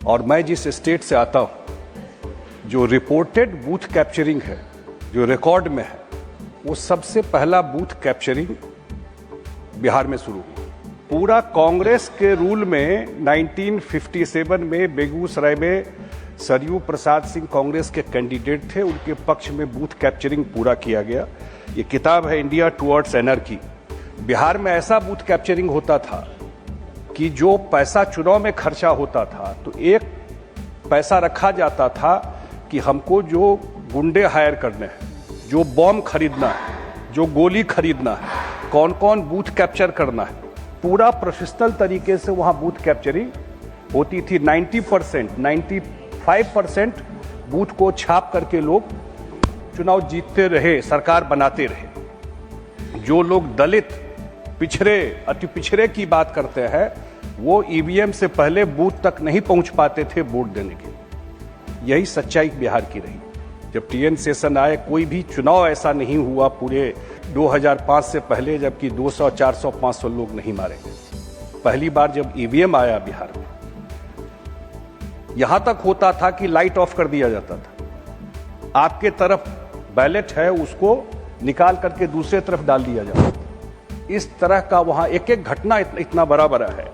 और मैं जिस स्टेट से आता हूं, जो रिपोर्टेड बूथ कैप्चरिंग है, जो रिकॉर्ड में है, वो सबसे पहला बूथ कैप्चरिंग बिहार में शुरू हुआ। पूरा कांग्रेस के रूल में 1957 में बेगूसराय में सरयू प्रसाद सिंह कांग्रेस के कैंडिडेट थे, उनके पक्ष में बूथ कैप्चरिंग पूरा किया गया। ये किताब है इंडिया टुवर्ड्स एनर्की। बिहार में ऐसा बूथ कैप्चरिंग होता था कि जो पैसा चुनाव में खर्चा होता था तो एक पैसा रखा जाता था कि हमको जो गुंडे हायर करने हैं, जो बॉम्ब खरीदना है, जो गोली खरीदना है, कौन कौन बूथ कैप्चर करना है, पूरा प्रोफेशनल तरीके से वहाँ बूथ कैप्चरिंग होती थी। 90%, 95% बूथ को छाप करके लोग चुनाव जीतते रहे, सरकार बनाते रहे। जो लोग दलित, पिछड़े, अति पिछड़े की बात करते हैं, वो ईवीएम से पहले बूथ तक नहीं पहुंच पाते थे वोट देने के। यही सच्चाई बिहार की रही। जब टीएन शेषन आए, कोई भी चुनाव ऐसा नहीं हुआ पूरे 2005 से पहले जबकि 200, 400, 500 लोग नहीं मारे गए। पहली बार जब ईवीएम आया बिहार में, यहां तक होता था कि लाइट ऑफ कर दिया जाता था। आपके तरफ बैलेट है, उसको निकाल करके दूसरे तरफ डाल दिया जाता था। इस तरह का वहां एक एक घटना इतना बड़ा बड़ा है।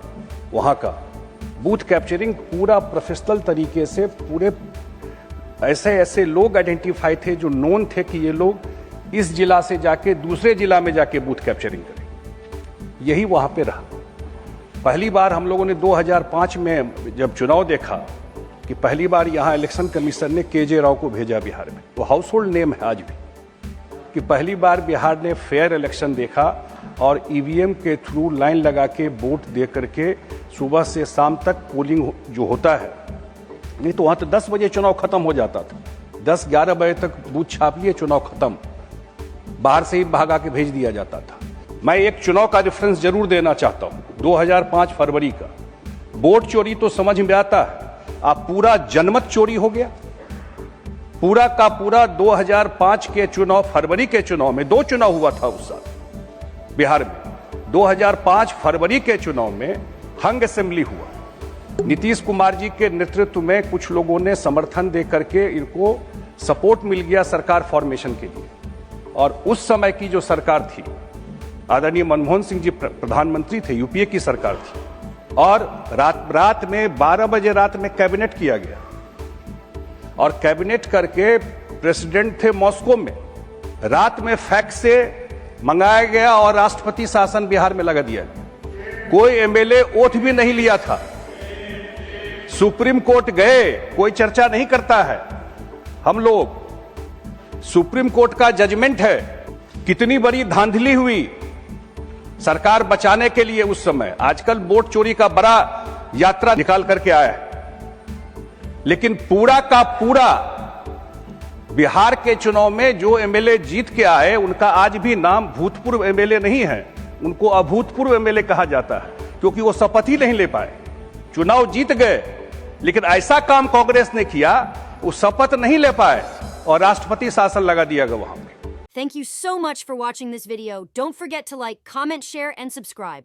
वहां का बूथ कैप्चरिंग पूरा प्रोफेशनल तरीके से, पूरे ऐसे ऐसे लोग आइडेंटिफाई थे जो नोन थे कि ये लोग इस जिला से जाके दूसरे जिला में जाके बूथ कैप्चरिंग करें। यही वहां पे रहा। पहली बार हम लोगों ने 2005 में जब चुनाव देखा कि पहली बार यहां इलेक्शन कमीशन ने केजे राव को भेजा बिहार में, तो हाउस होल्ड नेम है आज भी कि पहली बार बिहार ने फेयर इलेक्शन देखा और ईवीएम के थ्रू लाइन लगा के वोट दे करके सुबह से शाम तक पोलिंग जो होता है, नहीं तो वहां तो 10 बजे चुनाव खत्म हो जाता था। 10-11 बजे तक बूथ छापिए, चुनाव खत्म, बाहर से ही भागा के भेज दिया जाता था। मैं एक चुनाव का रेफरेंस जरूर देना चाहता हूं। 2005 फरवरी का वोट चोरी तो समझ में आता है, आप पूरा जनमत चोरी हो गया। पूरा का पूरा 2005 के चुनाव, फरवरी के चुनाव में 2 चुनाव हुआ था उस साल बिहार में। 2005 फरवरी के चुनाव में हंग असेंबली हुआ। नीतीश कुमार जी के नेतृत्व में कुछ लोगों ने समर्थन दे करके इनको सपोर्ट मिल गया सरकार फॉर्मेशन के लिए। और उस समय की जो सरकार थी, आदरणीय मनमोहन सिंह जी प्रधानमंत्री थे, यूपीए की सरकार थी। और रात में 12 बजे रात में कैबिनेट किया गया और कैबिनेट करके प्रेसिडेंट थे मॉस्को में, रात में फैक्स से मंगाया गया और राष्ट्रपति शासन बिहार में लगा दिया। कोई एमएलए ओथ भी नहीं लिया था। सुप्रीम कोर्ट गए, कोई चर्चा नहीं करता है। हम लोग, सुप्रीम कोर्ट का जजमेंट है। कितनी बड़ी धांधली हुई सरकार बचाने के लिए उस समय। आजकल वोट चोरी का बड़ा यात्रा निकाल करके आया है, लेकिन पूरा का पूरा बिहार के चुनाव में जो एमएलए जीत के आए, उनका आज भी नाम भूतपूर्व एमएलए नहीं है, उनको अभूतपूर्व एमएलए कहा जाता है, क्योंकि वो शपथ ही नहीं ले पाए। चुनाव जीत गए, लेकिन ऐसा काम कांग्रेस ने किया, वो शपथ नहीं ले पाए और राष्ट्रपति शासन लगा दिया गया वहां पे। Thank you so much for watching this video. Don't forget to like, comment, share, and subscribe.